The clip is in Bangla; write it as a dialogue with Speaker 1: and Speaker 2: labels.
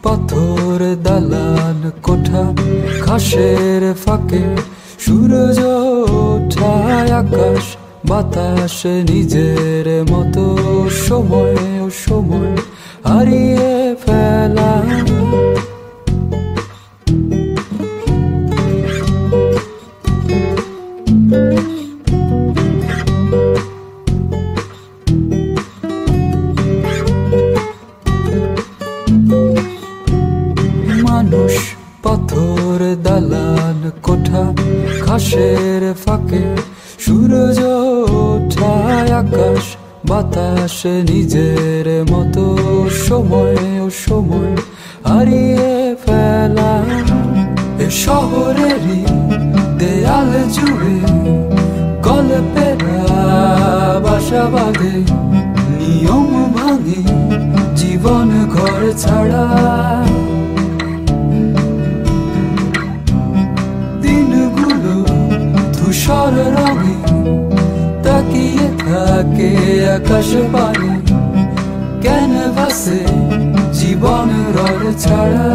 Speaker 1: পাথর দালান কোঠা, ঘাসের ফাঁকে সূরজ ওঠায় আকাশ বাতাস নিজের মতো সময় ও সময় হারিয়ে ফেলা। মানুষ পাথর দালান কোঠা, ঘাসের ফাঁকে সূরজ ওঠায় আকাশ বাতাস নিজের মতো সময় ও সময় হারিয়ে ফেলা। এ শহরেরই দেয়াল জুড়ে গল্পেরা বাসা বাঁধে, নিয়ম ভাঙে জীবন ঘর ছাড়া। দিনগুলো ধূসর রঙে তাকিয়ে থাকে আকাশ পানে, ক্যানভাসে জীবন রড ছাড়া।